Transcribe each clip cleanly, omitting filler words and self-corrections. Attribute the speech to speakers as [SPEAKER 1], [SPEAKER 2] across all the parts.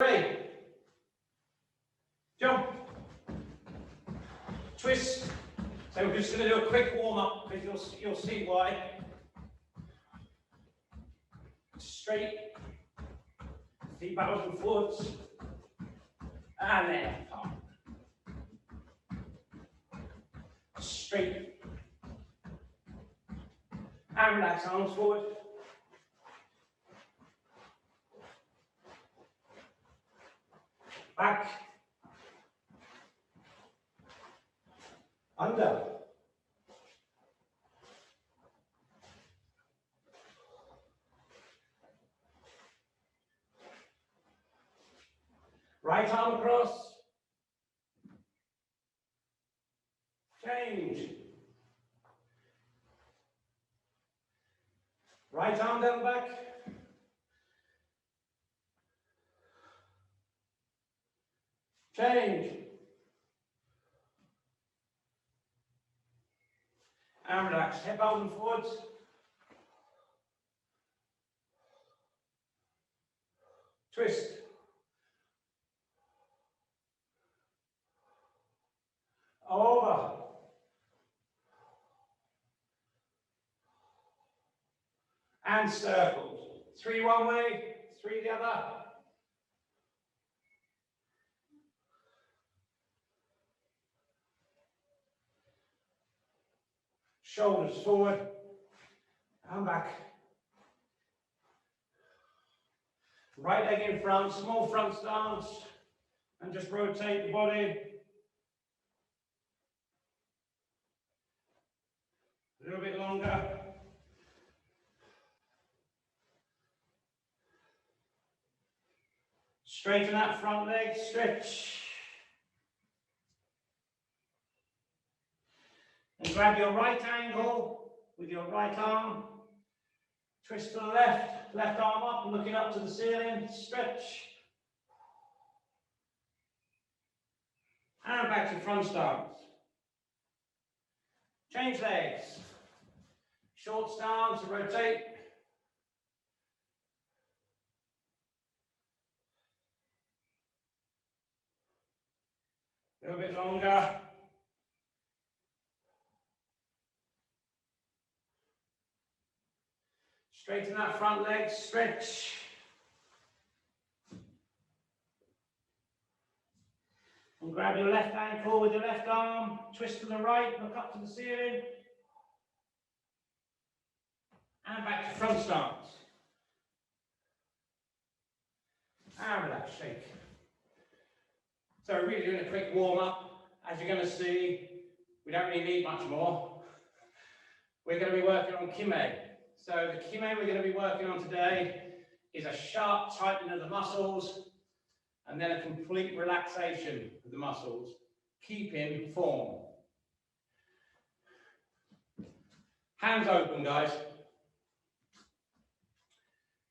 [SPEAKER 1] Ready? Jump. Twist. So we're just going to do a quick warm up because you'll see why. Straight. Feet backwards and forwards. And then up. Straight. And relax, arms forward. Back. Under. Right arm across. Change. Right arm down back. Change. And relax. Head back and forwards. Twist. Over. And circles. 3 one way, 3 the other. Shoulders forward and back. Right leg in front, small front stance, and just rotate the body. A little bit longer. Straighten that front leg, stretch. And grab your right ankle with your right arm. Twist to the left, left arm up, looking up to the ceiling, stretch. And back to front stance. Change legs. Short stance, rotate. A little bit longer. Straighten that front leg, stretch. And grab your left ankle with your left arm, twist to the right, look up to the ceiling. And back to front stance. And relax, shake. So we're really doing a quick warm up. As you're going to see, we don't really need much more. We're going to be working on Kime. So the Kime we're going to be working on today is a sharp tightening of the muscles and then a complete relaxation of the muscles, keeping form. Hands open, guys.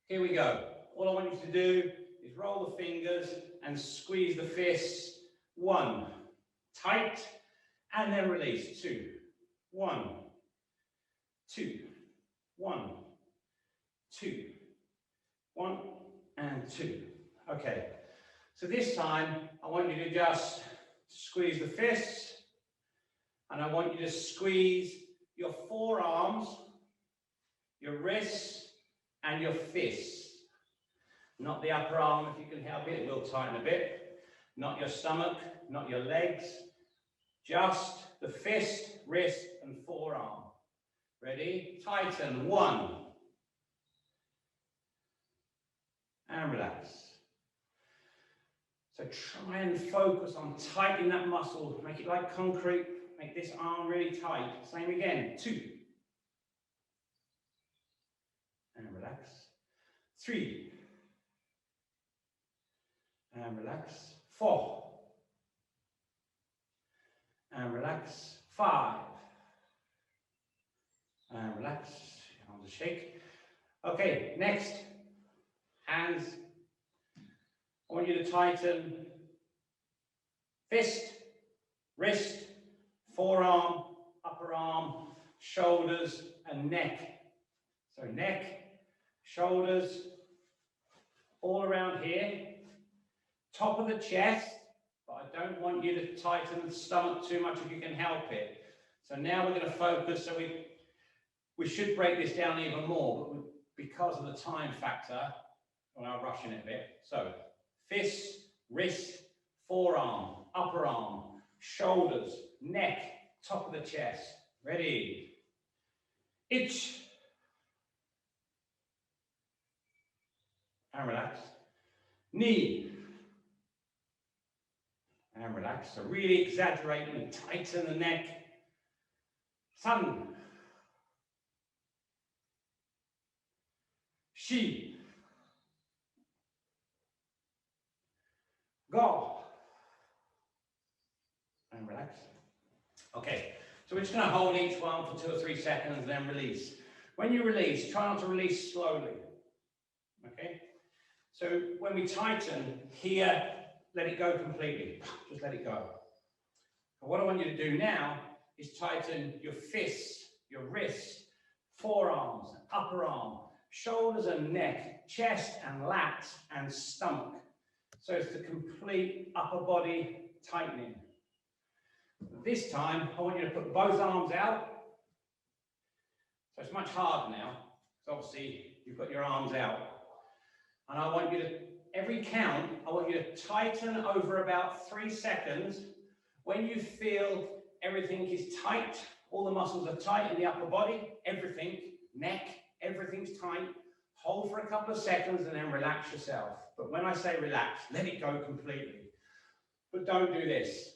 [SPEAKER 1] Here we go. All I want you to do is roll the fingers and squeeze the fists. 1, tight, and then release. 2, 1, 2, 1, 2, 1, and 2. Okay, so this time I want you to just squeeze the fists, and I want you to squeeze your forearms, your wrists, and your fists. Not the upper arm, if you can help it, it will tighten a bit. Not your stomach, not your legs, just the fist, wrist, and forearm. Ready? Tighten. 1. And relax. So try and focus on tightening that muscle. Make it like concrete. Make this arm really tight. Same again. 2. And relax. 3. And relax. 4. And relax. 5. And relax. Arms shake. Okay, next. Hands. I want you to tighten fist, wrist, forearm, upper arm, shoulders, and neck. So neck, shoulders, all around here. top of the chest, but I don't want you to tighten the stomach too much if you can help it. So now we're going to focus, so we should break this down even more, but because of the time factor, well, I'm rushing it a bit. So fist, wrist, forearm, upper arm, shoulders, neck, top of the chest. Ready? Itch. And relax. Knee. And relax. So really exaggerate and tighten the neck. Sun. Shi. Go. And relax. Okay, so we're just going to hold each one for 2 or 3 seconds and then release. When you release, try not to release slowly. Okay? So when we tighten here, let it go completely. Just let it go. And what I want you to do now is tighten your fists, your wrists, forearms, upper arm, shoulders and neck, chest and lats and stomach. So it's the complete upper body tightening. This time, I want you to put both arms out. So it's much harder now, because obviously you've got your arms out. And I want you to, every count, I want you to tighten over about 3 seconds. When you feel everything is tight, all the muscles are tight in the upper body, everything, neck, everything's tight. Hold for a couple of seconds and then relax yourself. But when I say relax, let it go completely. But don't do this.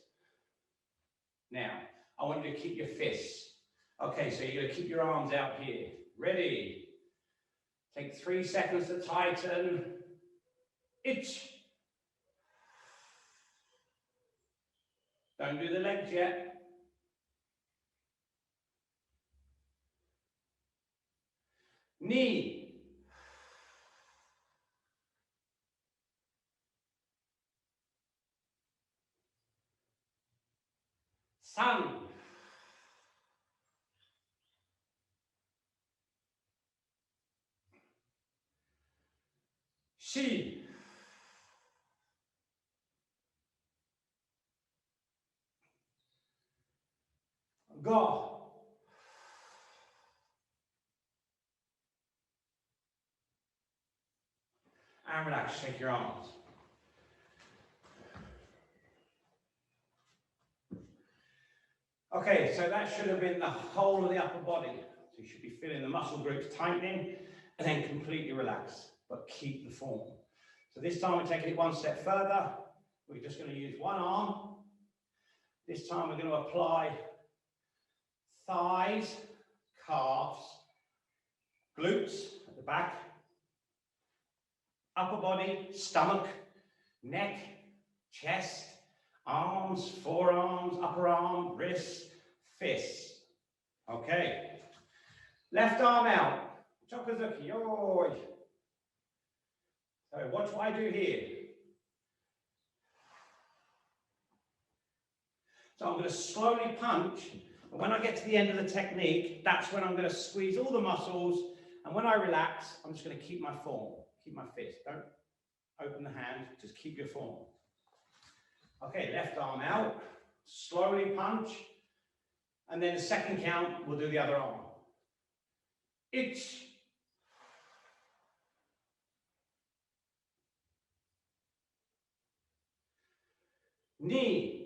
[SPEAKER 1] Now, I want you to keep your fists. Okay, so you're going to keep your arms out here. Ready? Take 3 seconds to tighten. Itch. Don't do the legs yet. Knee. Sun. Shi. Go. And relax, shake your arms. Okay, so that should have been the whole of the upper body. So you should be feeling the muscle groups tightening and then completely relax, but keep the form. So this time we're taking it 1 step further. We're just going to use one arm. This time we're going to apply thighs, calves, glutes at the back, upper body, stomach, neck, chest, arms, forearms, upper arm, wrists, fists. Okay. Left arm out. Chokazuki. Yoi. So watch what I do here. So I'm going to slowly punch. And when I get to the end of the technique, that's when I'm going to squeeze all the muscles. And when I relax, I'm just going to keep my form. Keep my fist. Don't open the hand. Just keep your form. Okay, left arm out, slowly punch, and then the second count, we'll do the other arm. Itch. Knee.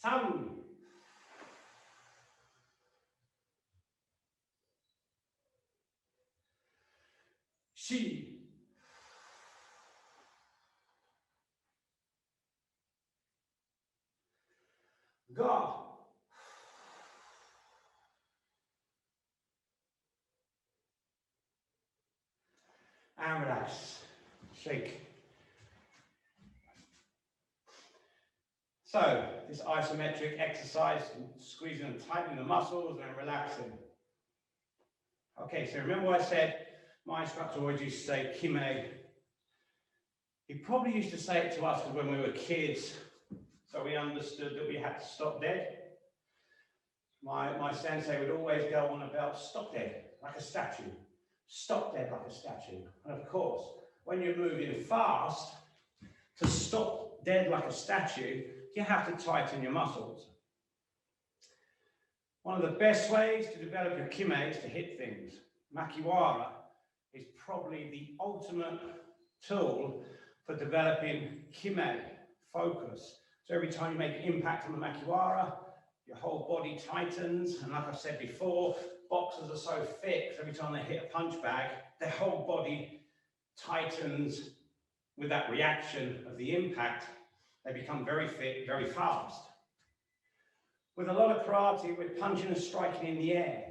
[SPEAKER 1] Thumb. Shi. Ga. And relax. Shake. So, this isometric exercise, squeezing and tightening the muscles and relaxing. Okay, so remember what I said? My instructor always used to say, Kime. He probably used to say it to us when we were kids, so we understood that we had to stop dead. My sensei would always go on about stop dead like a statue. Stop dead like a statue. And of course, when you're moving fast, to stop dead like a statue, you have to tighten your muscles. One of the best ways to develop your kime is to hit things. Makiwara is probably the ultimate tool for developing kime, focus. So every time you make impact on the makiwara, your whole body tightens, and like I've said before, boxers are so fit, every time they hit a punch bag, their whole body tightens with that reaction of the impact. They become very fit, very fast. With a lot of karate, we're punching and striking in the air.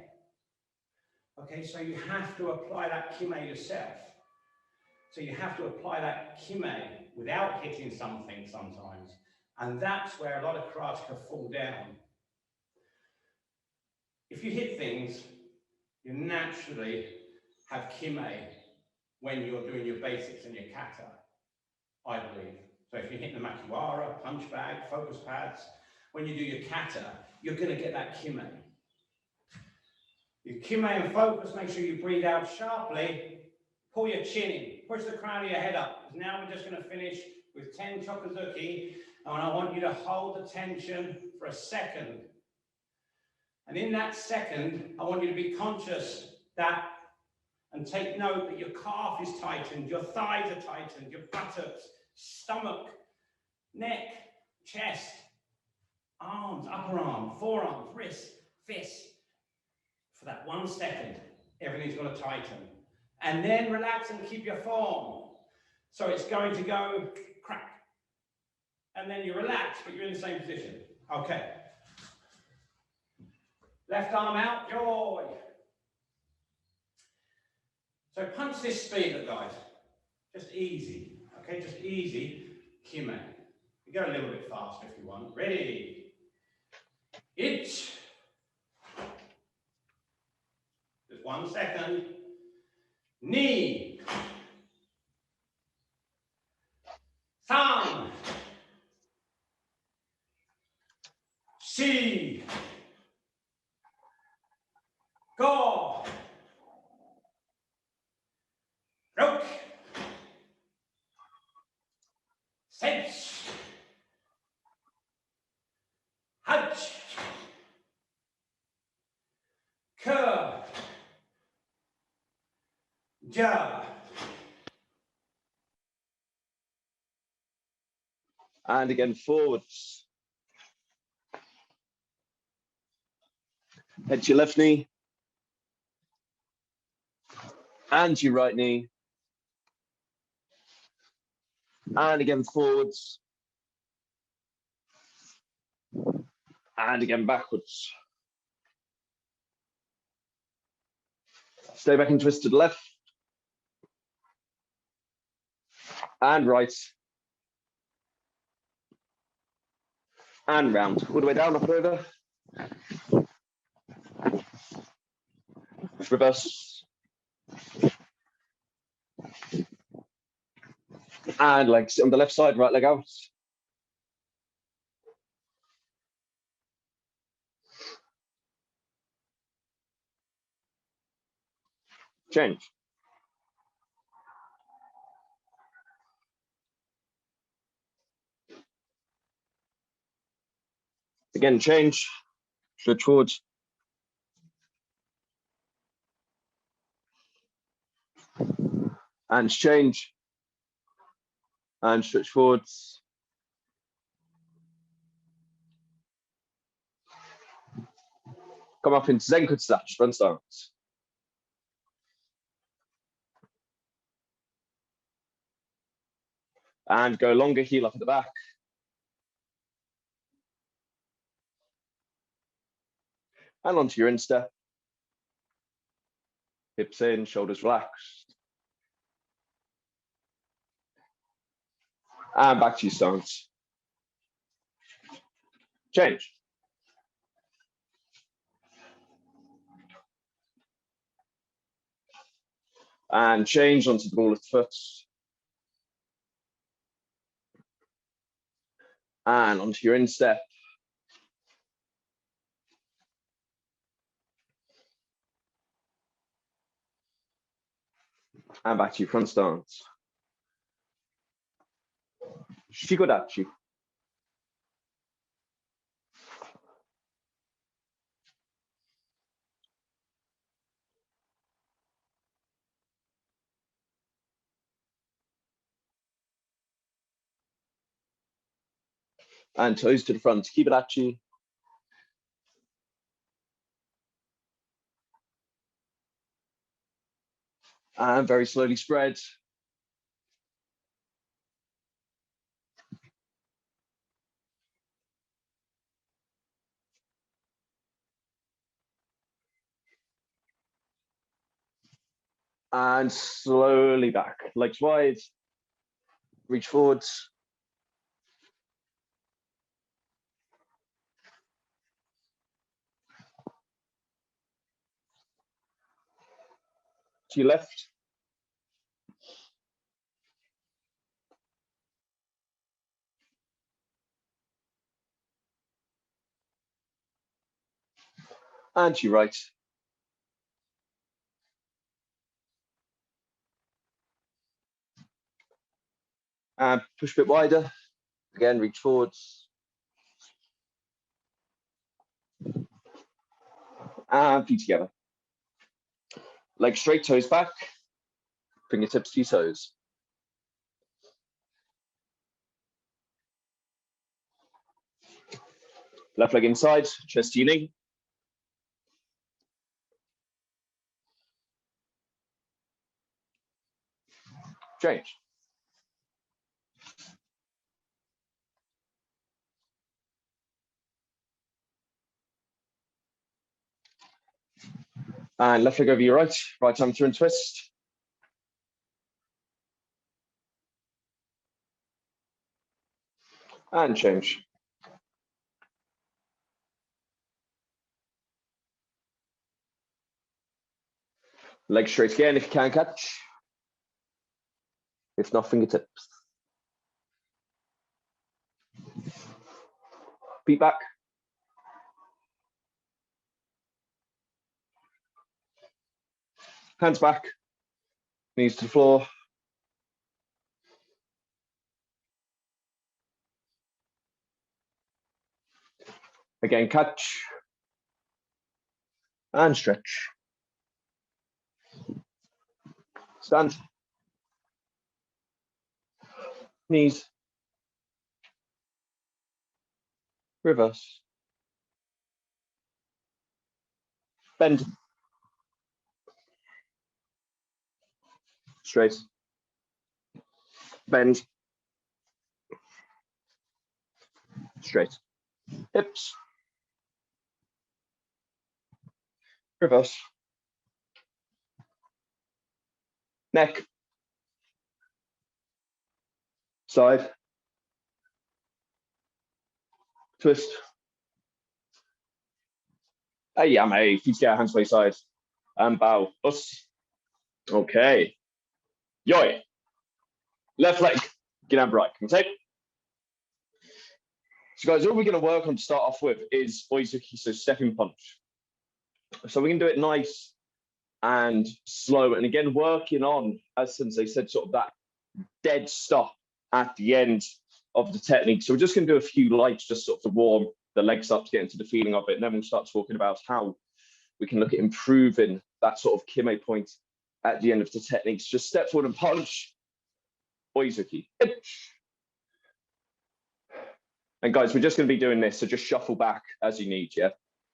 [SPEAKER 1] Okay, so you have to apply that kime yourself. So you have to apply that kime without hitting something sometimes. And that's where a lot of karateka fall down. If you hit things, you naturally have kime when you're doing your basics and your kata, I believe. So if you hit the makiwara, punch bag, focus pads, when you do your kata, you're going to get that kime. Your kime and focus, make sure you breathe out sharply, pull your chin in, push the crown of your head up. Because now we're just going to finish with 10 chokazuki, and I want you to hold the tension for a second. And in that second, I want you to be conscious that, and take note that your calf is tightened, your thighs are tightened, your buttocks, stomach, neck, chest, arms, upper arm, forearms, wrists, fists. For that 1 second, everything's got to tighten. And then relax and keep your form. So it's going to go crack. And then you relax, but you're in the same position. Okay. Left arm out, joy. So punch this speed up, guys. Just easy, okay? Just easy, kime. You go a little bit faster if you want. Ready? Itch. Just 1 second. Knee. Thumb. Shi. Go. Roke. Sense. Hutch. Curve. Ja.
[SPEAKER 2] And again, forwards. Head to your left knee. And your right knee. And again, forwards. And again, backwards. Stay back and twist to the left. And right. And round. All the way down, up and over. Reverse. And leg sit on the left side, right leg out. Change. Again, change. Stretch forwards. And change. And stretch forwards. Come up into Zenkutsu, front stance. And go longer, heel up at the back. And onto your instep. Hips in, shoulders relaxed. And back to your stance. Change. And change onto the ball of the foot. And onto your instep. And back to your front stance. Shigodachi. And toes to the front, Kibarachi. And very slowly spread. And slowly back, legs wide, reach forwards. To your left. And to your right. And push a bit wider. Again, reach forwards. And feet together. Legs straight, toes back. Fingertips to your toes. Left leg inside, chest to your knee. Change. And left leg over your right, right arm through and twist. And change. Legs straight again if you can catch. If not, fingertips. Feet back. Hands back. Knees to the floor. Again, catch. And stretch. Stand. Knees. Reverse. Bend. Straight. Bend. Straight. Hips. Reverse. Neck. Side. Twist. Ayame. Feet together, hands by side. And bow. Us. Okay. Yoi. Left leg. Get up right. Okay. So guys, all we're going to work on to start off with is oizuki, so stepping punch. So we can do it nice and slow. And again, working on, as Sensei said, sort of that dead stop at the end of the technique. So we're just going to do a few lights just sort of to warm the legs up to get into the feeling of it. And then we'll start talking about how we can look at improving that sort of Kime point at the end of the techniques. Just step forward and punch. Oizuki. And guys, we're just going to be doing this, so just shuffle back as you need, yeah?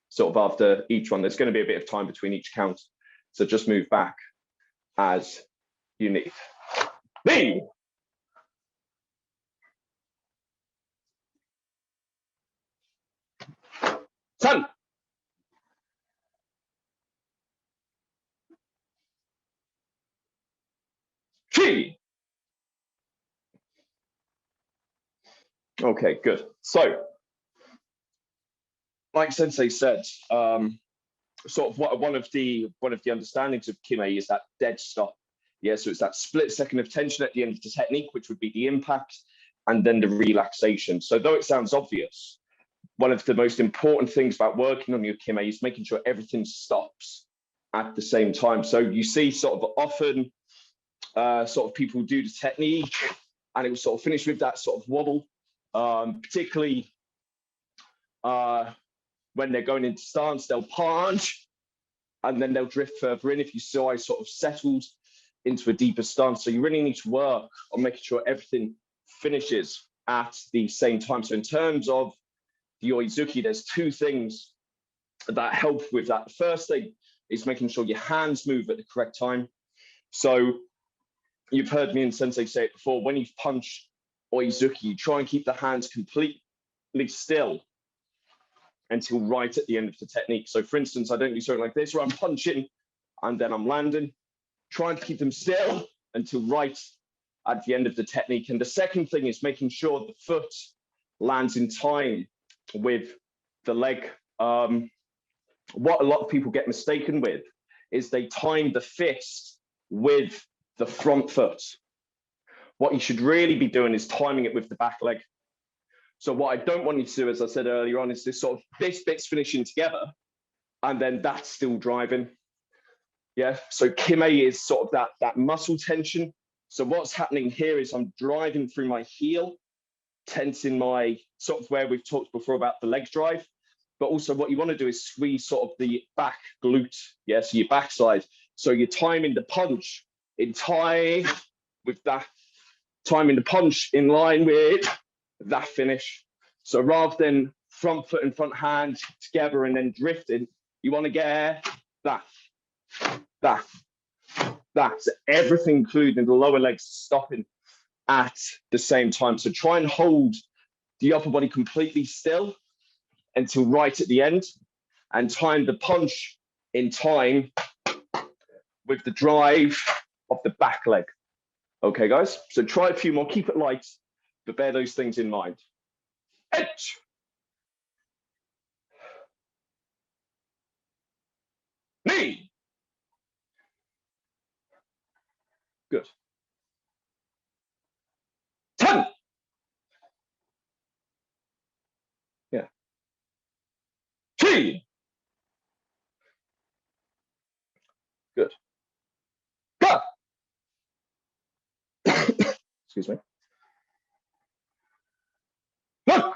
[SPEAKER 2] Sort of after each one. There's going to be a bit of time between each count, so just move back as you need. Knee! San! Chi! Okay, good. So, like Sensei said, sort of one of the understandings of Kime is that dead stop. Yeah, so it's that split second of tension at the end of the technique, which would be the impact, and then the relaxation. So though it sounds obvious, one of the most important things about working on your Kime is making sure everything stops at the same time. So you see sort of often sort of people do the technique, and it will sort of finish with that sort of wobble, particularly when they're going into stance, they'll punch, and then they'll drift further in if you saw I sort of settled into a deeper stance. So you really need to work on making sure everything finishes at the same time. So in terms of the Oizuki, there's two things that help with that. The first thing is making sure your hands move at the correct time. So you've heard me and Sensei say it before, when you punch Oizuki, try and keep the hands completely still until right at the end of the technique. So for instance, I don't do something like this where I'm punching and then I'm landing. Trying to keep them still until right at the end of the technique. And the second thing is making sure the foot lands in time with the leg. What a lot of people get mistaken with is they time the fist with the front foot. What you should really be doing is timing it with the back leg. So what I don't want you to do, as I said earlier on, is this sort of, this bit's finishing together and then that's still driving. Yeah, so Kime is sort of that muscle tension. So what's happening here is I'm driving through my heel, tensing my sort of where we've talked before about the leg drive. But also what you want to do is squeeze sort of the back glute, yeah, so your backside. So you're timing the punch in time with that, timing the punch in line with that finish. So rather than front foot and front hand together and then drifting, you want to get that. So everything, including the lower legs, stopping at the same time. So try and hold the upper body completely still until right at the end, and time the punch in time with the drive of the back leg. Okay, guys? So try a few more, keep it light, but bear those things in mind. Edge. Knee. Good. 10. Yeah. 3. Good. Go. Excuse me. Look.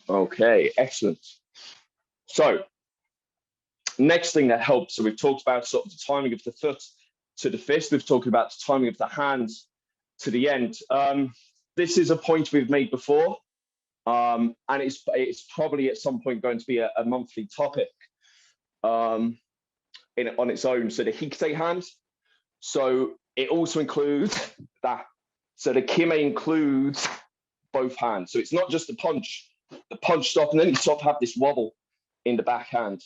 [SPEAKER 2] Okay, excellent. So next thing that helps, so we've talked about sort of the timing of the foot to the fist. We've talked about the timing of the hands to the end. This is a point we've made before, and it's probably at some point going to be a monthly topic on its own. So the Hikite hand. So it also includes that. So the Kime includes both hands. So it's not just the punch stop, and then you sort of have this wobble in the backhand.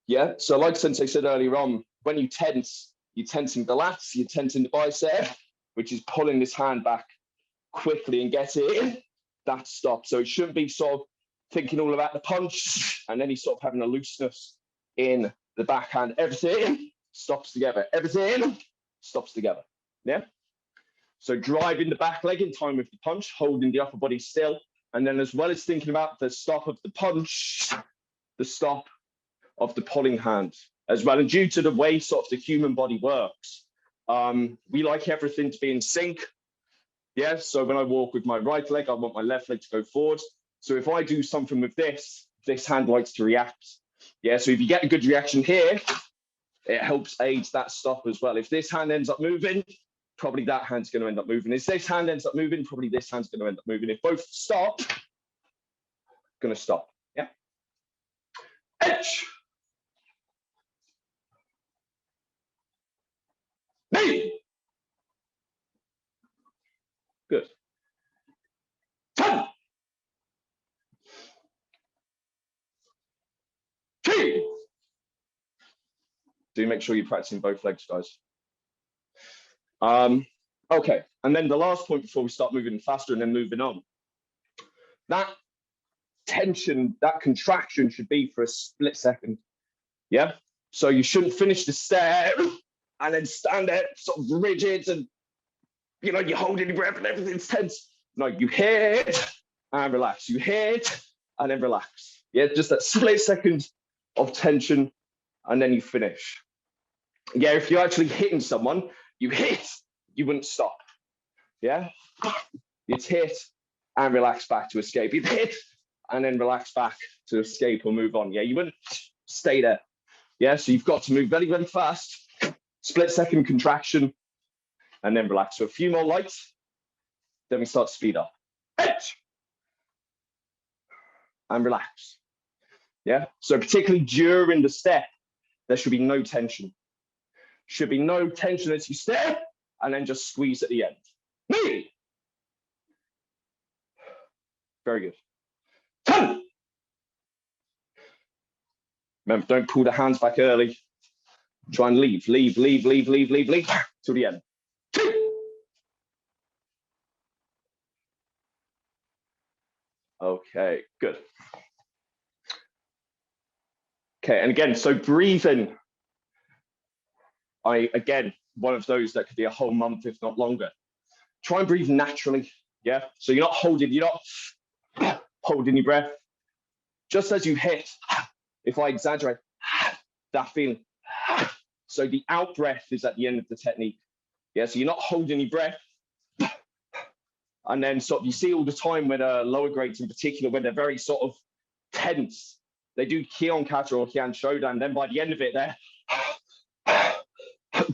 [SPEAKER 2] Yeah. So like Sensei said earlier on, when you tense, you're tensing the lats, you're tensing the bicep, which is pulling this hand back quickly and getting that stop. So it shouldn't be sort of thinking all about the punch and then he's sort of having a looseness in the backhand. Everything stops together. Everything stops together. Yeah. So driving the back leg in time with the punch, holding the upper body still, and then as well as thinking about the stop of the punch, the stop of the pulling hand as well. And due to the way sort of the human body works, we like everything to be in sync. Yeah, so when I walk with my right leg, I want my left leg to go forward. So if I do something with this hand likes to react. Yeah, so if you get a good reaction here, it helps aid that stop as well. If this hand ends up moving, probably that hand's going to end up moving. If this hand ends up moving, probably this hand's going to end up moving. If both stop, going to stop. Yeah. Edge. Knee. Good. 10. 3. Do make sure you're practicing both legs, guys. Okay, and then the last point before we start moving faster and then moving on. That tension, that contraction should be for a split second. Yeah? So you shouldn't finish the step and then stand there sort of rigid and, you know, you're holding your breath and everything's tense. No, you hit and relax. You hit and then relax. Yeah, just that split second of tension and then you finish. Yeah, if you're actually hitting someone, you hit, you wouldn't stop. Yeah, you'd hit and relax back to escape. You'd hit and then relax back to escape or move on. Yeah, you wouldn't stay there. Yeah, so you've got to move very, very fast. Split-second contraction and then relax. So a few more lights, then we start to speed up. And relax. Yeah, so particularly during the step, there should be no tension. Should be no tension as you step and then just squeeze at the end. Me. Very good. 10. Remember, don't pull the hands back early. Try and leave till the end. 2. Okay, good. Okay, and again, so breathing. Again, one of those that could be a whole month, if not longer. Try and breathe naturally, yeah? So you're not holding your breath. Just as you hit, if I exaggerate, that feeling. So the out breath is at the end of the technique. Yeah, so you're not holding your breath. And then sort of, you see all the time when lower grades in particular, when they're very sort of tense, they do Kion Kata or Kian Shodan, then by the end of it,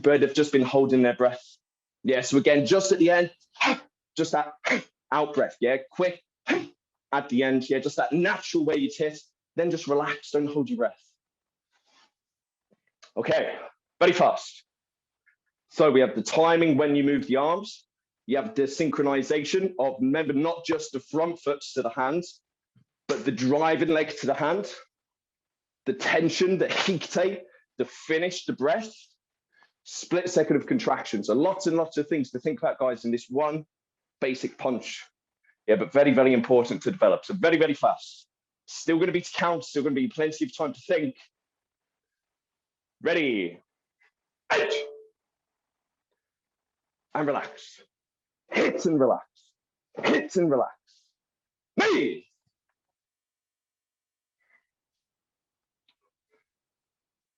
[SPEAKER 2] but they've just been holding their breath. Yeah, so again, just at the end, just that out breath, yeah, quick at the end, yeah, just that natural way you hit, then just relax, don't hold your breath. Okay, very fast. So we have the timing when you move the arms, you have the synchronization of, remember, not just the front foot to the hands, but the driving leg to the hand, the tension, the hikite, the finish, the breath, split second of contraction. So lots and lots of things to think about, guys, in this one basic punch. Yeah, but very, very important to develop. So very, very fast. Still going to be to count, still going to be plenty of time to think. Ready. Out. And relax. Hit and relax. Hit and relax. Me.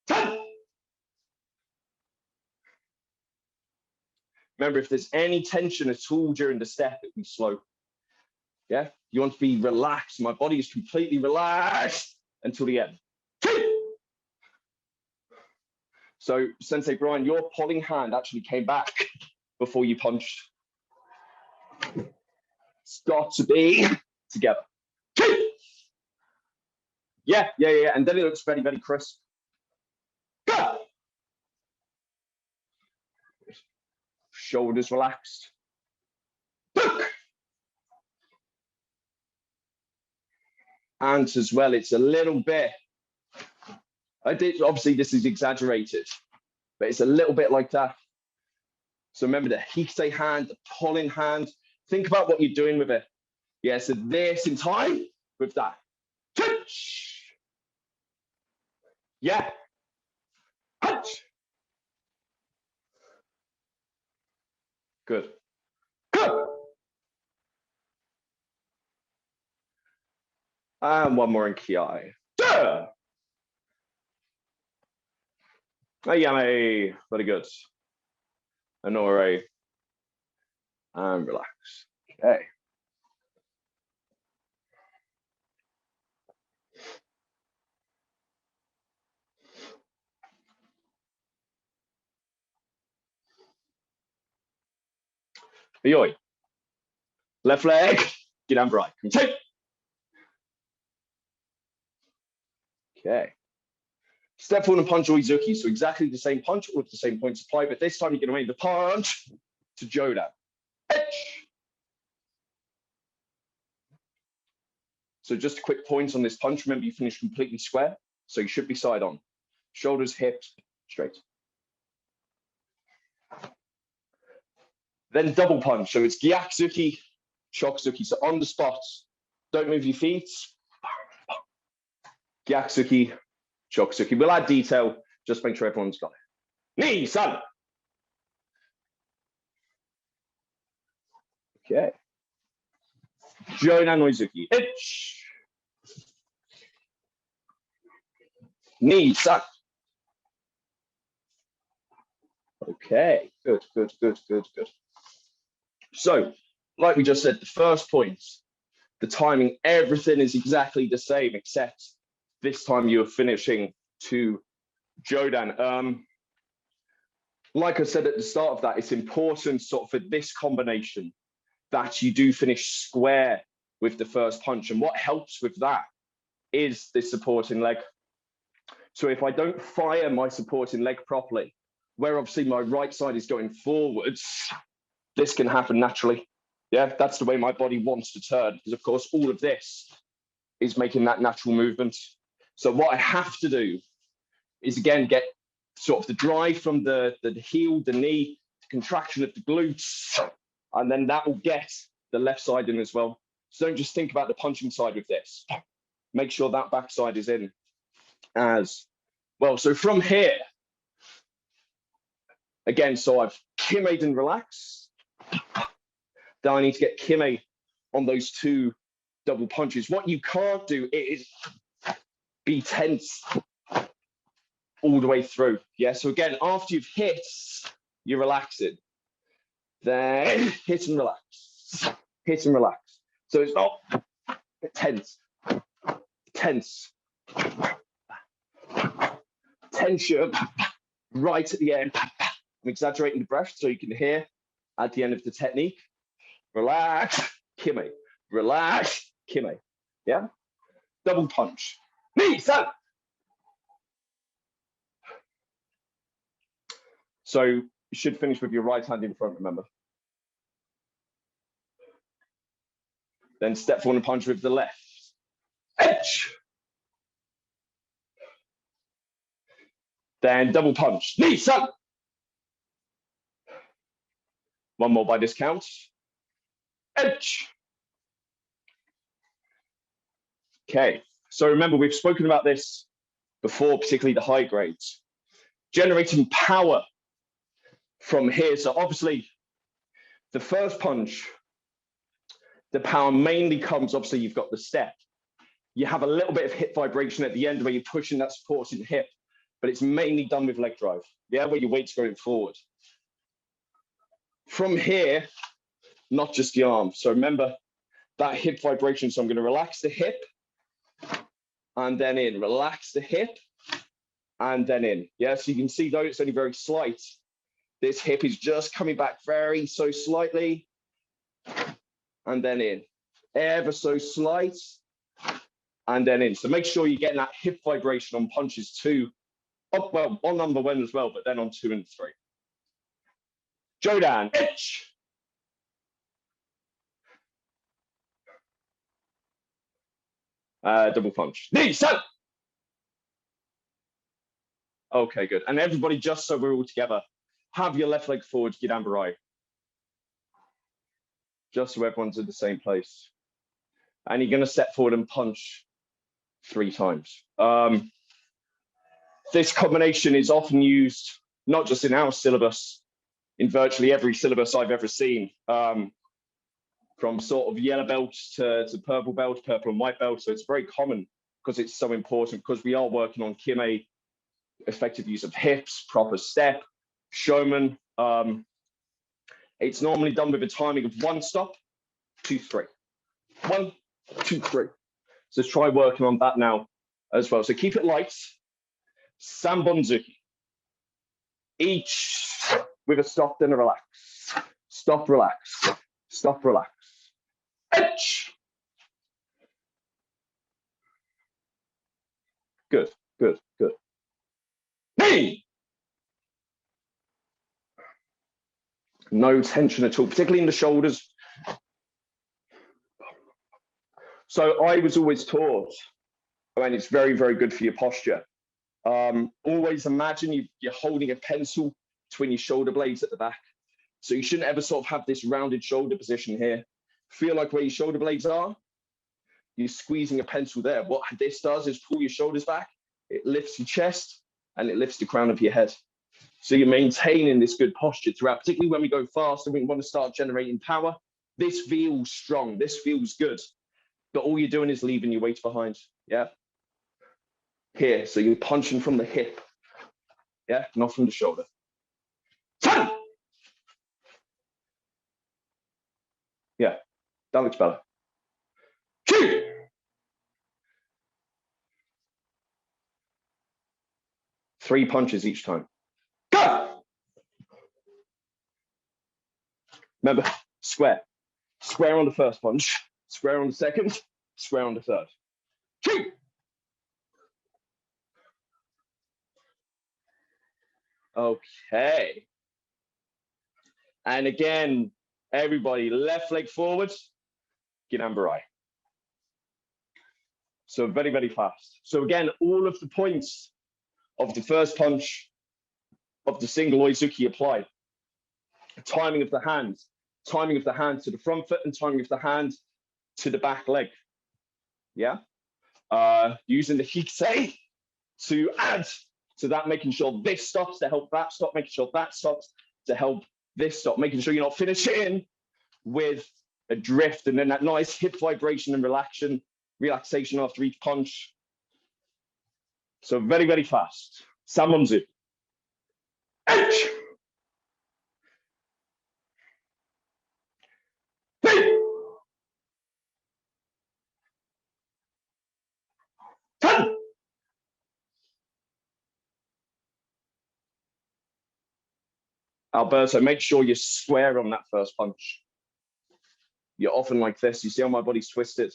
[SPEAKER 2] 10. Remember, if there's any tension at all during the step, it'll be slow. Yeah, you want to be relaxed. My body is completely relaxed until the end. 2. So, Sensei Brian, your pulling hand actually came back before you punched. It's got to be together. 2. Yeah, and then it looks very, very crisp. Go. Shoulders relaxed. Look. And as well, it's a little bit, obviously this is exaggerated, but it's a little bit like that. So remember the hikite hand, the pulling hand, think about what you're doing with it. Yeah, so this in time with that. Touch. Yeah. Punch. Good. Go. And one more in Kiai. Duh. Ayame. Very good. Anore. And relax. Okay. Yoi. Left leg. Get down right. Take. Okay. Step forward and punch Oizuki. So exactly the same punch with the same points applied, but this time you're going to make the punch to Jodan. So just a quick point on this punch. Remember, you finish completely square, so you should be side on. Shoulders, hips, straight. Then double punch. So it's Gyakuzuki, Shokuzuki. So on the spot, don't move your feet. Gyakuzuki, Shokuzuki. We'll add detail, just make sure everyone's got it. Knee, son. Okay. Jodan Oizuki. Itch. Knee, son. Okay, good, good, good, good, good. So, like we just said, the first point, the timing, everything is exactly the same, except this time you're finishing to Jodan. Like I said at the start of that, it's important sort of for this combination that you do finish square with the first punch. And what helps with that is this supporting leg. So if I don't fire my supporting leg properly, where obviously my right side is going forwards, this can happen naturally. Yeah, that's the way my body wants to turn, because of course all of this is making that natural movement. So what I have to do is again get sort of the drive from the heel, the knee, the contraction of the glutes, and then that will get the left side in as well. So don't just think about the punching side with this. Make sure that backside is in as well. So from here, again, so I've Kime'd and relaxed. Then I need to get Kime on those two double punches. What you can't do is be tense all the way through. Yeah, so again, after you've hit, you're relaxing. Then hit and relax. Hit and relax. So it's not tense. Tense. Tension right at the end. I'm exaggerating the breath so you can hear at the end of the technique. Relax, Kime. Relax, Kime. Yeah? Double punch. Knee, san. So you should finish with your right hand in front, remember. Then step forward and punch with the left. Edge. Then double punch. Knee, san. One more by this count. Edge. Okay, so remember, we've spoken about this before, particularly the high grades. Generating power from here. So obviously, the first punch, the power mainly comes, obviously, you've got the step. You have a little bit of hip vibration at the end where you're pushing that supporting hip, but it's mainly done with leg drive, yeah, where your weight's going forward. From here, not just the arm. So remember that hip vibration. So I'm going to relax the hip and then in. Relax the hip and then in. Yeah, so you can see, though it's only very slight, this hip is just coming back very so slightly and then in. Ever so slight and then in. So make sure you're getting that hip vibration on punches 2. Oh, well, on number 1 as well, but then on 2 and 3. Jodan, itch. Double punch. Knee, san. Okay, good. And everybody, just so we're all together, have your left leg forward, Gidambarai. Just so everyone's in the same place. And you're going to step forward and punch 3 times. This combination is often used, not just in our syllabus, in virtually every syllabus I've ever seen, from sort of yellow belt to purple belt, purple and white belt. So it's very common because it's so important, because we are working on Kime, effective use of hips, proper step, showman. It's normally done with a timing of 1 stop, 2, 3. 1, 2, 3. So let's try working on that now as well. So keep it light. Sanbon tsuki. Each with a stop, then a relax. Stop, relax. Stop, relax. Edge. Good, good, good. Knee. No tension at all, particularly in the shoulders. So I was always taught, and it's very, very good for your posture. Always imagine you're holding a pencil between your shoulder blades at the back. So you shouldn't ever sort of have this rounded shoulder position here. Feel like where your shoulder blades are, you're squeezing a pencil there. What this does is pull your shoulders back, it lifts your chest, and it lifts the crown of your head. So you're maintaining this good posture throughout, particularly when we go fast and we want to start generating power. This feels strong, this feels good, but all you're doing is leaving your weight behind, yeah? Here, so you're punching from the hip, yeah, not from the shoulder. 10. Yeah, that looks better. 2. Three punches each time. Go. Remember, square. Square on the first punch, square on the second, square on the third. 2. Okay. And again, everybody, left leg forward, Ginambarai. So very, very fast. So again, all of the points of the first punch of the single Oizuki apply. Timing of the hand to the front foot and timing of the hand to the back leg. Yeah. Using the hikisei to add to that, making sure this stops to help that stop, making sure that stops to help this stop, making sure you're not finishing with a drift and then that nice hip vibration and relaxation after each punch. So very, very fast. Sanbon. H. P. 10. Alberto, make sure you're square on that first punch. You're often like this. You see how my body's twisted?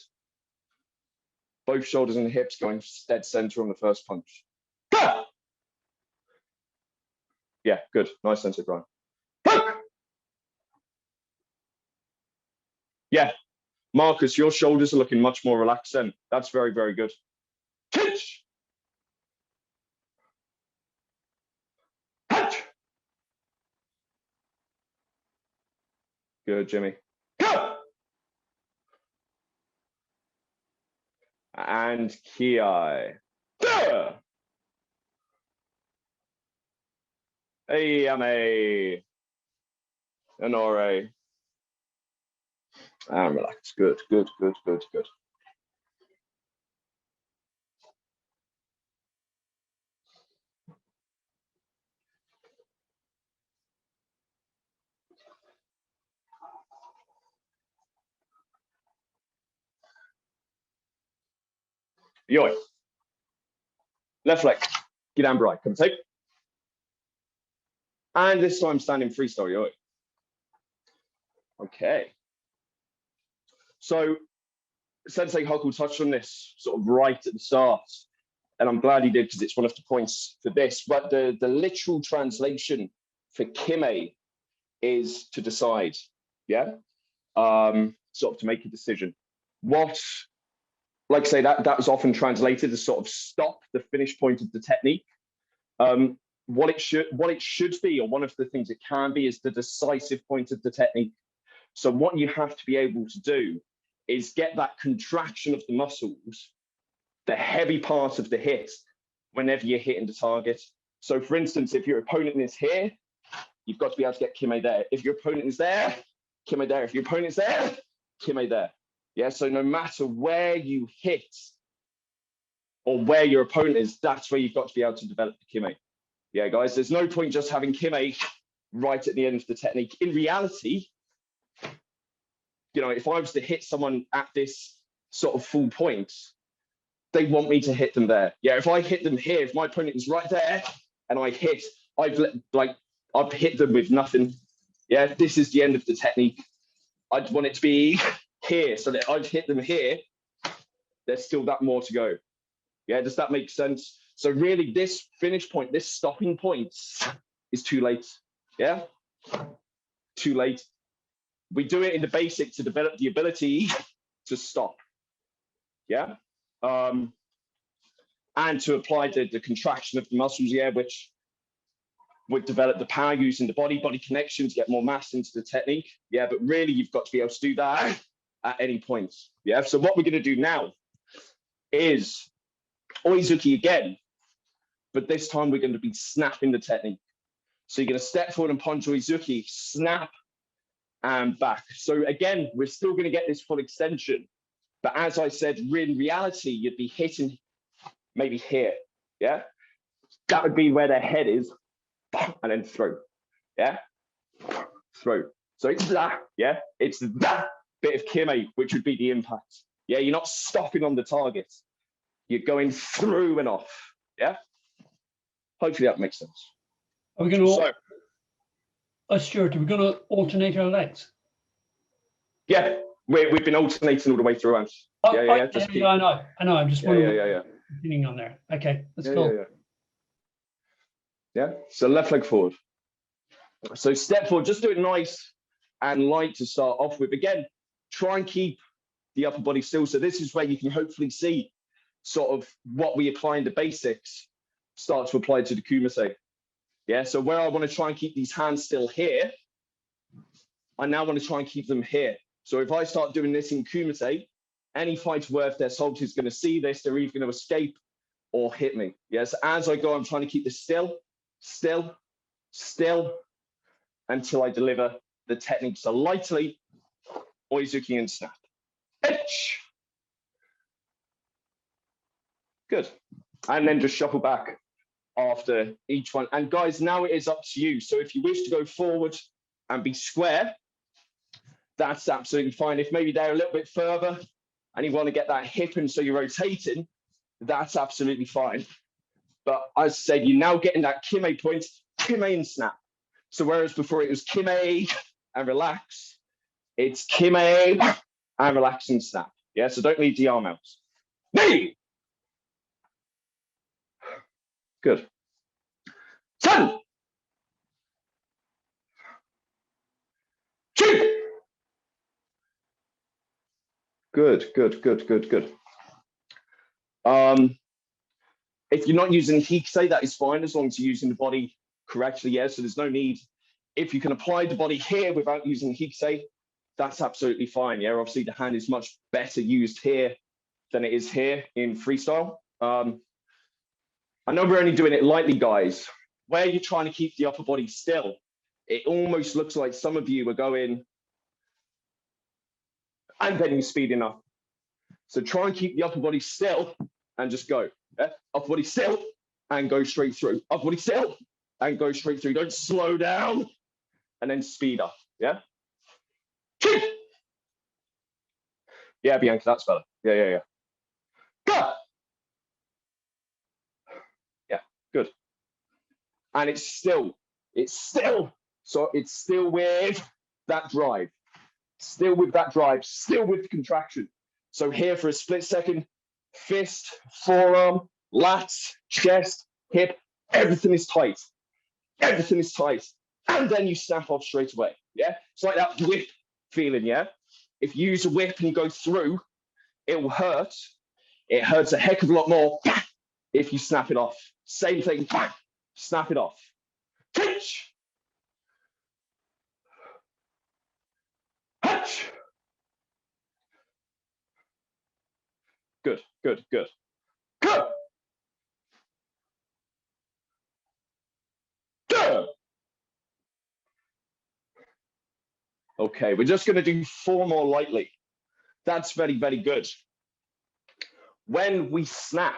[SPEAKER 2] Both shoulders and hips going dead center on the first punch. Go! Yeah, good. Nice Sensei Brian. Hook! Yeah, Marcus, your shoulders are looking much more relaxed then. That's very, very good. Pinch! Punch! Good, Jimmy. Go! And Kime. Go! Ame. Honore. And relax. Good, good, good, good, good. Yoi. Left leg. Get down right. Come take. And this time standing freestyle. Yoi. Okay. So Sensei Huckle touched on this sort of right at the start, and I'm glad he did because it's one of the points for this. But the literal translation for Kime is to decide, yeah, sort of to make a decision. What, like I say, that was often translated as sort of stop, the finish point of the technique. What it should be, or one of the things it can be, is the decisive point of the technique. So what you have to be able to do is get that contraction of the muscles, the heavy part of the hit, whenever you're hitting the target. So for instance, if your opponent is here, you've got to be able to get Kime there. If your opponent is there, Kime there. If your opponent is there, Kime there. Yeah, so no matter where you hit or where your opponent is, that's where you've got to be able to develop the Kime. Yeah, guys, there's no point just having Kime right at the end of the technique. In reality, you know, if I was to hit someone at this sort of full point, they want me to hit them there. Yeah, if I hit them here, if my opponent is right there and I hit, I've hit them with nothing. Yeah, this is the end of the technique. I'd want it to be here, so that I've hit them here. There's still that more to go. Yeah, does that make sense? So really, this finish point, this stopping point, is too late. Yeah, too late. We do it in the basic to develop the ability to stop. Yeah, and to apply the contraction of the muscles. Yeah, which would develop the power using the body connections, get more mass into the technique. Yeah, but really, you've got to be able to do that at any point. Yeah. So what we're going to do now is Oizuki again, but this time we're going to be snapping the technique. So you're going to step forward and punch Oizuki, snap, and back. So again, we're still going to get this full extension. But as I said, in reality, you'd be hitting maybe here. Yeah. That would be where their head is, and then throw. yeah? Through. So it's that, yeah? It's that bit of Kime, which would be the impact. Yeah, you're not stopping on the target. You're going through and off, yeah? Hopefully that makes sense.
[SPEAKER 3] Are we going to, Stuart, are we going to alternate our legs?
[SPEAKER 2] Yeah, we've been alternating all the way through.
[SPEAKER 3] I know. I'm just wondering. Continuing on there. Okay, that's cool.
[SPEAKER 2] Yeah, so left leg forward. So step forward, just do it nice and light to start off with. Again, try and keep the upper body still. So this is where you can hopefully see sort of what we apply in the basics start to apply to the kumase. Yeah, so where I want to try and keep these hands still here, I now want to try and keep them here. So if I start doing this in kumase, any fighter worth their salt is going to see this, they're either going to escape or hit me. Yes, as I go, I'm trying to keep this still, until I deliver the technique. So lightly, oizuki and snap. Etch. Good. And then just shuffle back after each one. And guys, now it is up to you. So if you wish to go forward and be square, that's absolutely fine. If maybe they're a little bit further and you want to get that hip and so you're rotating, that's absolutely fine. But as I said, you're now getting that Kime point, Kime and snap. So whereas before it was Kime and relax, it's Kime and relax and snap. Yeah, so don't leave the arm out. Knee. Good. 10. 2. Good. If you're not using hikisei, that is fine as long as you're using the body correctly. Yeah, so there's no need. If you can apply the body here without using hikisei, that's absolutely fine. Yeah, obviously the hand is much better used here than it is here in freestyle. I know we're only doing it lightly, guys. Where you're trying to keep the upper body still, it almost looks like some of you are going and then you're speeding up. So try and keep the upper body still and just go. Yeah? Upper body still and go straight through. Upper body still and go straight through. Don't slow down and then speed up. Yeah? Yeah, Bianca, that's better. Yeah. Go! Yeah, good. And it's still with that drive. Still with that drive, still with contraction. So here for a split second, fist, forearm, lats, chest, hip, everything is tight. Everything is tight. And then you snap off straight away. Yeah? It's like that whip feeling, yeah? If you use a whip and go through, it will hurt. It hurts a heck of a lot more if you snap it off. Same thing, snap it off. Pitch. Hatch. Good. Go. Go. Okay, we're just going to do 4 more lightly. That's very, very good. When we snap,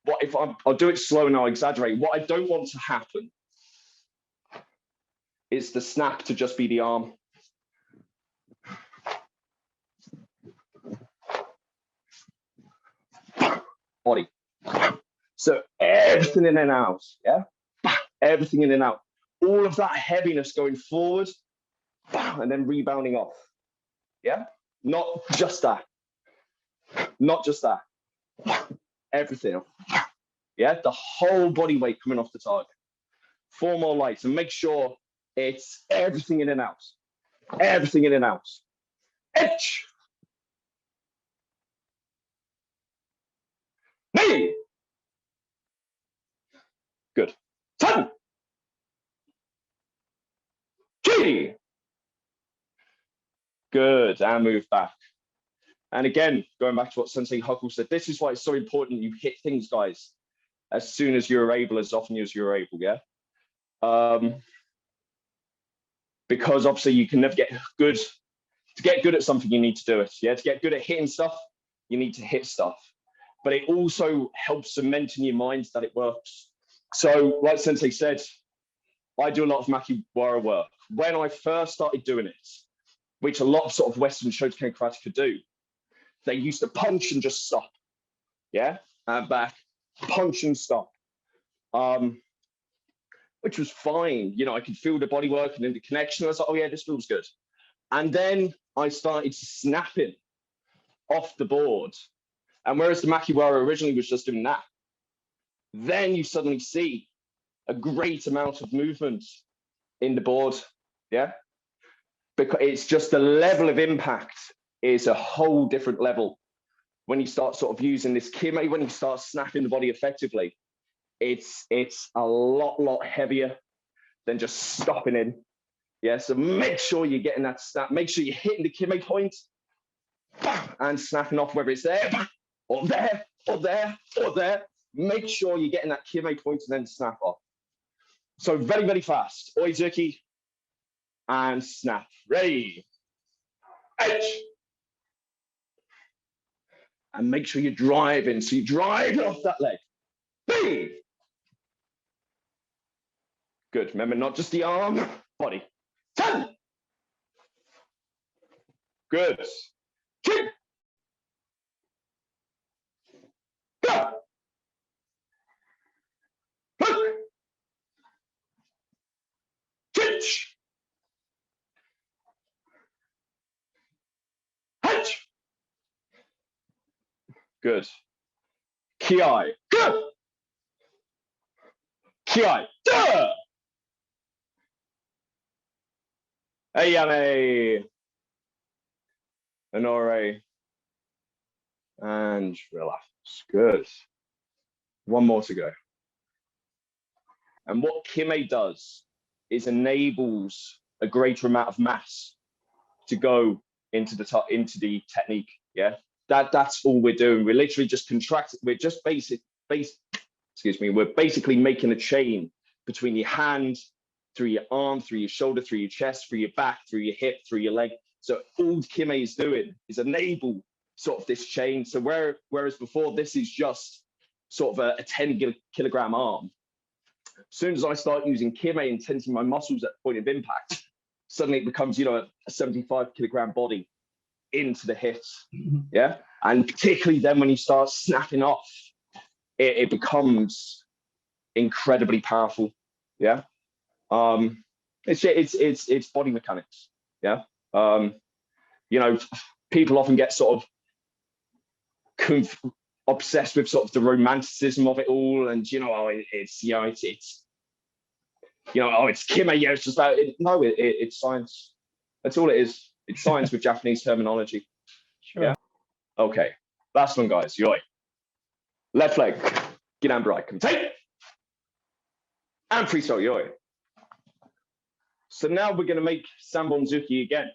[SPEAKER 2] what if I'll do it slow and I'll exaggerate. What I don't want to happen is the snap to just be the arm. Body. So everything in and out, yeah? Everything in and out. All of that heaviness going forward and then rebounding off, yeah? Not just that. Everything, yeah? The whole body weight coming off the target. 4 more lights and make sure it's everything in and out. Everything in and out. Etch. Knee. Good. 10. G. Good. And move back. And again, going back to what Sensei Huckle said, this is why it's so important you hit things, guys, as soon as you're able, as often as you're able, yeah? Because obviously you can never get good. To get good at something, you need to do it, yeah? To get good at hitting stuff, you need to hit stuff. But it also helps cement in your mind that it works. So like Sensei said, I do a lot of makiwara work. When I first started doing it, which a lot of sort of Western shotokan karate could do, they used to punch and just stop. Yeah, and back, punch and stop. Which was fine. You know, I could feel the body working and the connection. I was like, oh yeah, this feels good. And then I started snapping off the board. And whereas the makiwara originally was just doing that, then you suddenly see a great amount of movement in the board. Yeah, because it's just the level of impact is a whole different level when you start sort of using this Kime, when you start snapping the body effectively. It's a lot heavier than just stopping in. Yeah, so make sure you're getting that snap. Make sure you're hitting the Kime point and snapping off, whether it's there or there or there or there. Make sure you're getting that Kime point and then snap off. So very fast. Oizuki and snap. Ready. Edge. And make sure you're driving. So you're driving off that leg. Bing. Good. Remember, not just the arm, body. 10. Good. Kick. Go. Hook. Kitch. Hatch. Good. Ki. Go. Ki. Duh. Ayame. Honore. And relax. Good. One more to go. And what Kime does is enables a greater amount of mass to go into the technique. Yeah, that's all we're doing. We're literally just contracting. We're just we're basically making a chain between your hand, through your arm, through your shoulder, through your chest, through your back, through your hip, through your leg. So all Kime is doing is enable sort of this chain. So whereas before this is just sort of a 10-kilogram arm, as soon as I start using Kime and tensing my muscles at the point of impact, suddenly it becomes, you know, a 75-kilogram body into the hits. Yeah, and particularly then when you start snapping off, it becomes incredibly powerful. Yeah, it's body mechanics. Yeah, you know, people often get sort of obsessed with sort of the romanticism of it all, and you know, it's Kime. Yeah, it's just about it. No, it's science. That's all it is. It's science with Japanese terminology.
[SPEAKER 3] Sure.
[SPEAKER 2] Yeah. Okay. Last one, guys. Yoi. Left leg. Gidan Brai. Come take. And freestyle yoi. So now we're going to make sanbon tsuki again.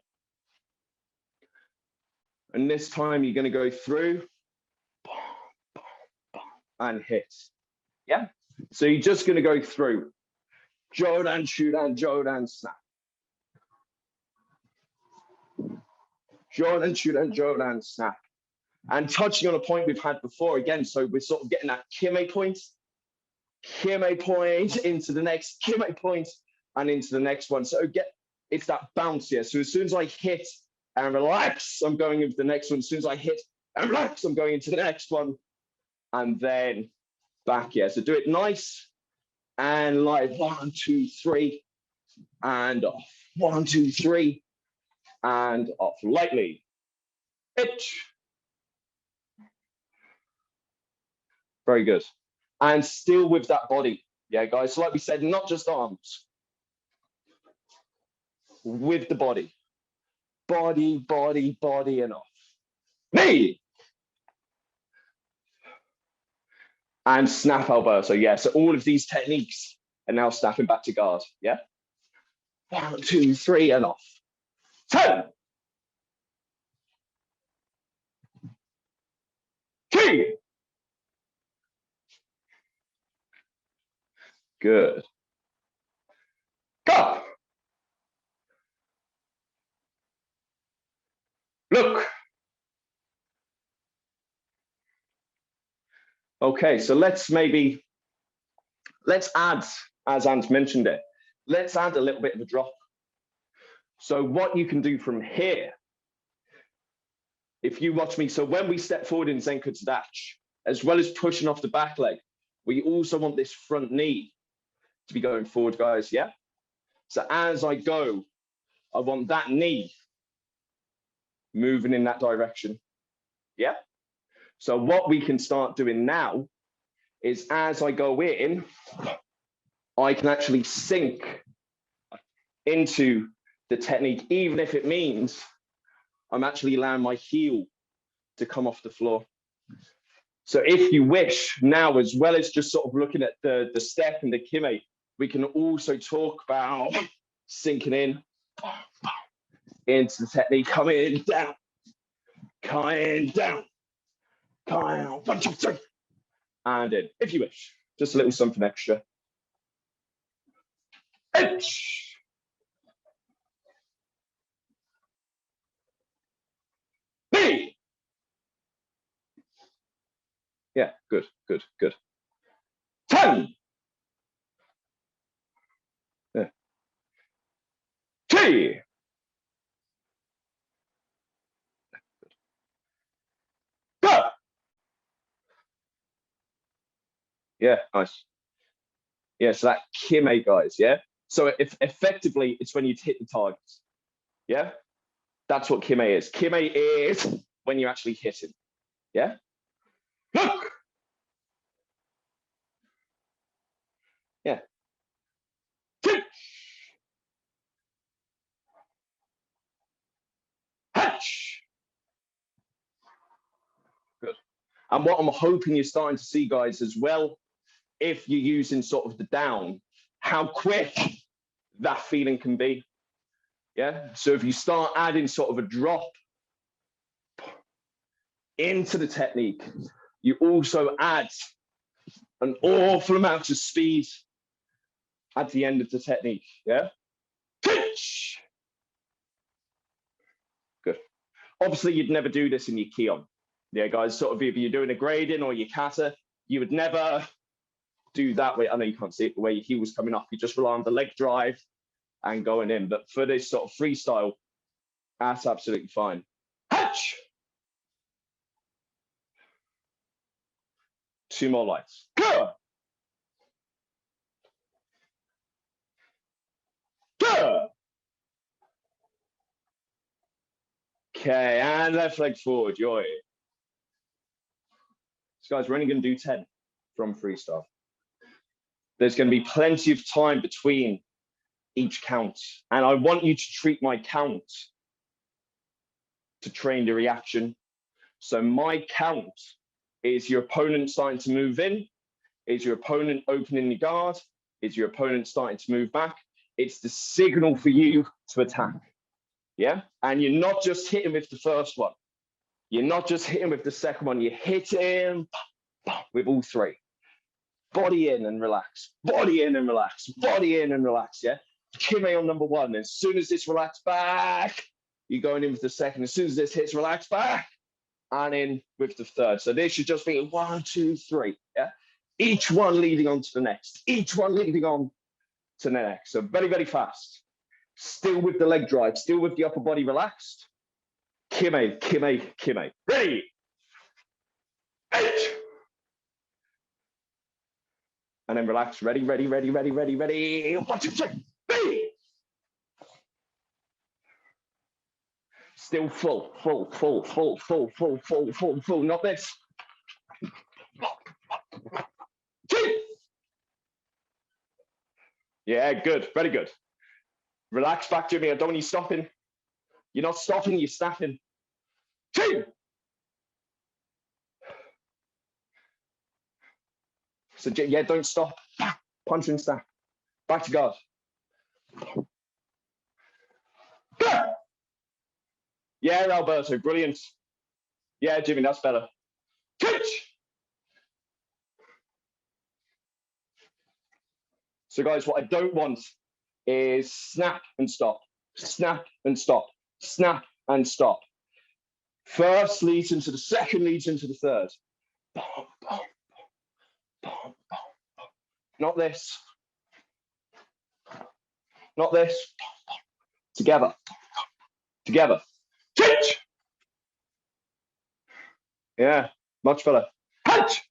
[SPEAKER 2] And this time you're going to go through and hit. Yeah. So you're just going to go through. Jodan, Shudan, Jodan, snap. Jodan, Shudan, Jodan, snap. And touching on a point we've had before again. So we're sort of getting that Kime point into the next Kime point and into the next one. So it's that bounce here. So as soon as I hit and relax, I'm going into the next one. As soon as I hit and relax, I'm going into the next one. And then back here. So do it nice and like 1, 2, 3 and off. 1, 2, 3 and off. Lightly. Itch. Very good. And still with that body. Yeah, guys. So like we said, not just arms. With the body. Body, body, body, and off. Knee. And snap elbow. So yeah, so all of these techniques are now snapping back to guard. Yeah. 1, 2, 3, and off. 10. 3. Good. Go. Look. Okay, so let's add, as Ant mentioned it, let's add a little bit of a drop. So what you can do from here, if you watch me, so when we step forward in Zenko Tadachi, as well as pushing off the back leg, we also want this front knee to be going forward, guys, yeah? So as I go, I want that knee moving in that direction, yeah? So what we can start doing now is as I go in, I can actually sink into the technique, even if it means I'm actually allowing my heel to come off the floor. So if you wish, now, as well as just sort of looking at the step and the Kime, we can also talk about sinking in into the technique, coming down, 1, 2, 3, and in, if you wish. Just a little something extra. B. Yeah, good, good, good. 10. Yeah. 3. Go. Yeah, nice. Yeah, so that Kime, guys, yeah? So if effectively, it's when you hit the targets, yeah? That's what Kime is. Kime is when you actually hit him, yeah? Look! Yeah. Hatch! Good. And what I'm hoping you're starting to see, guys, as well, if you're using sort of the down, how quick that feeling can be. Yeah. So if you start adding sort of a drop into the technique, you also add an awful amount of speed at the end of the technique. Yeah. Good. Obviously, you'd never do this in your Kion. Yeah, guys, sort of if you're doing a grading or your kata, you would never do that way. I know you can't see it the way he was coming up. You just rely on the leg drive and going in. But for this sort of freestyle, that's absolutely fine. Hatch! 2 more lights. Go! Go! Okay, and left leg forward. Yo. So guys, we're only going to do 10 from freestyle. There's going to be plenty of time between each count. And I want you to treat my count to train the reaction. So my count is your opponent starting to move in, is your opponent opening the guard, is your opponent starting to move back. It's the signal for you to attack. Yeah? And you're not just hitting with the first one. You're not just hitting with the second one. You're hitting with all 3. Body in and relax. Body in and relax. Body in and relax, yeah? Kime on number 1. As soon as this relax back, you're going in with the second. As soon as this hits, relax back, and in with the third. So this should just be 1, 2, 3, yeah? Each one leading on to the next. Each one leading on to the next. So very, very fast. Still with the leg drive. Still with the upper body relaxed. Kime, Kime, Kime. Ready? 8. And then relax. Ready, ready, ready, ready, ready, ready. 1, 2, 3. Ready. Still full, full, full, full, full, full, full, full, full. Not this. 2. Yeah, good. Very good. Relax back, Jimmy. I don't want you stopping. You're not stopping, you're snapping. 2. So, yeah, don't stop. Punch and snap. Back to guard. Yeah, Alberto, brilliant. Yeah, Jimmy, that's better. Catch! So, guys, what I don't want is snap and stop, snap and stop, snap and stop. First leads into the second, leads into the third. Boom, boom, boom, boom, boom. Not this. Not this. Together. Together. Teach. Yeah, much better. Punch.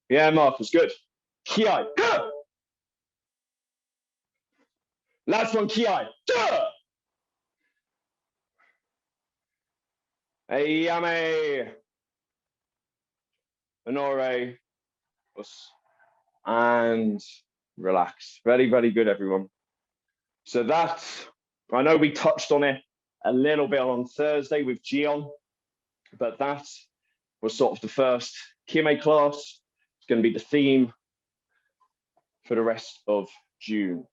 [SPEAKER 2] Yeah, Marcus, good. Kiai. Go. Last one, Kiai. Duh. Ayame. Honore. And relax. Very, very good, everyone. So that, I know we touched on it a little bit on Thursday with Gion, but that was sort of the first Kime class. It's going to be the theme for the rest of June.